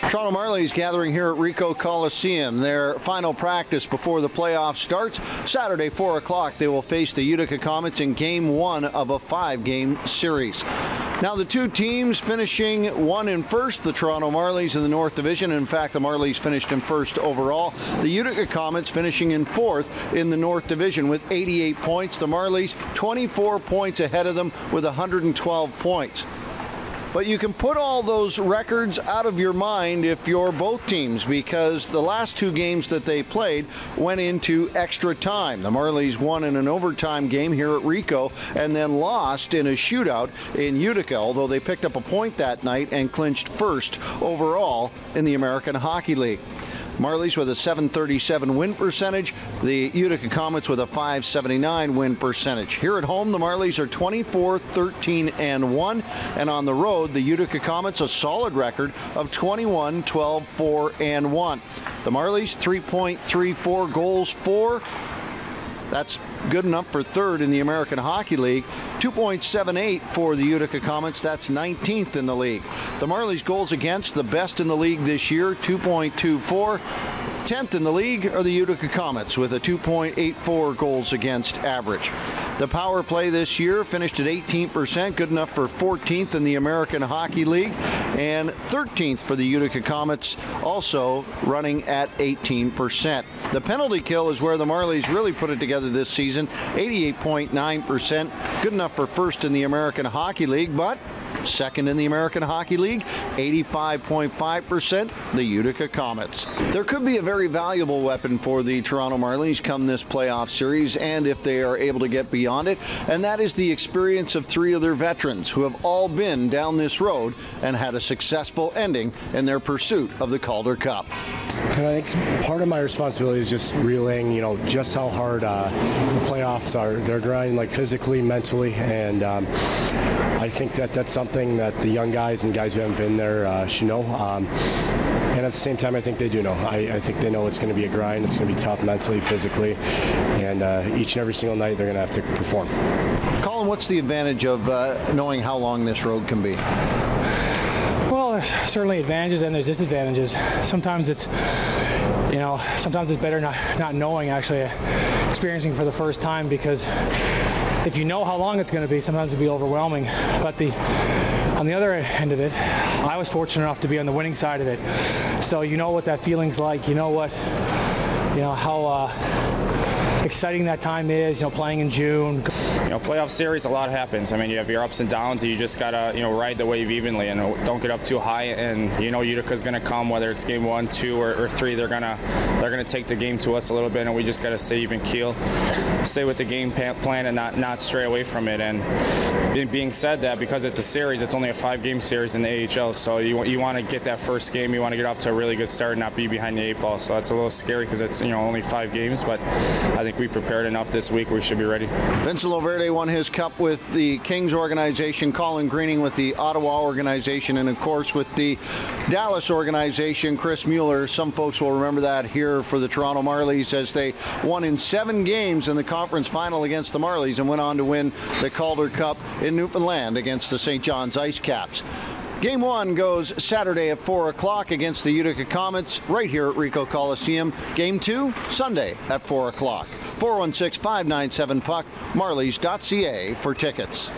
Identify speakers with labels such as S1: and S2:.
S1: Toronto Marlies gathering here at Ricoh Coliseum. Their final practice before the playoff starts. Saturday, 4 o'clock, they will face the Utica Comets in Game 1 of a 5-game series. Now, the two teams finishing one in first, the Toronto Marlies in the North Division. In fact, the Marlies finished in first overall. The Utica Comets finishing in fourth in the North Division with 88 points. The Marlies 24 points ahead of them with 112 points. But you can put all those records out of your mind if you're both teams, because the last two games that they played went into extra time. The Marlies won in an overtime game here at Ricoh and then lost in a shootout in Utica, although they picked up a point that night and clinched first overall in the American Hockey League. Marlies with a .737 win percentage, the Utica Comets with a .579 win percentage. Here at home, the Marlies are 24-13-1, and on the road, the Utica Comets a solid record of 21-12-4-1. The Marlies 3.34 goals for. That's good enough for third in the American Hockey League. 2.78 for the Utica Comets. That's 19th in the league. The Marlies goals against, the best in the league this year, 2.24. 10th in the league are the Utica Comets with a 2.84 goals against average. The power play this year finished at 18%, good enough for 14th in the American Hockey League, and 13th for the Utica Comets, also running at 18%. The penalty kill is where the Marlies really put it together this season, 88.9%, good enough for first in the American Hockey League, but second in the American Hockey League, 85.5%, the Utica Comets. There could be a very valuable weapon for the Toronto Marlies come this playoff series, and if they are able to get beyond it, and that is the experience of three of their veterans who have all been down this road and had a successful ending in their pursuit of the Calder Cup.
S2: And I think part of my responsibility is just relaying, just how hard the playoffs are. They're grinding, like, physically, mentally, and I think that's something that the young guys and guys who haven't been there should know. And at the same time, I think they do know. I think they know it's going to be a grind. It's going to be tough mentally, physically, and each and every single night they're going to have to perform.
S1: Colin, what's the advantage of knowing how long this road can be?
S3: Well, there's certainly advantages and there's disadvantages. Sometimes it's, sometimes it's better not knowing, actually experiencing for the first time, because if you know how long it's going to be, sometimes it'll be overwhelming. But on the other end of it, I was fortunate enough to be on the winning side of it. So you know what that feeling's like. How exciting that time is, playing in June.
S4: Playoff series, a lot happens. I mean, you have your ups and downs, and you just gotta, ride the wave evenly, and don't get up too high. And Utica's gonna come, whether it's game 1, 2, or 3. They're gonna take the game to us a little bit, and we just gotta stay even keel, stay with the game plan, and not stray away from it. And being said that, because it's a series, it's only a 5-game series in the AHL, so you want to get that first game, you want to get off to a really good start and not be behind the 8 ball. So that's a little scary because it's only 5 games, but I think we prepared enough this week. We should be ready.
S1: Vincent Loverde won his cup with the Kings organization, Colin Greening with the Ottawa organization, and of course with the Dallas organization, Chris Mueller. Some folks will remember that here for the Toronto Marlies as they won in 7 games in the conference final against the Marlies and went on to win the Calder Cup in Newfoundland against the St. John's Ice Caps. Game 1 goes Saturday at 4 o'clock against the Utica Comets right here at Ricoh Coliseum. Game 2, Sunday at 4 o'clock. 416-597-PUCK, marlies.ca for tickets.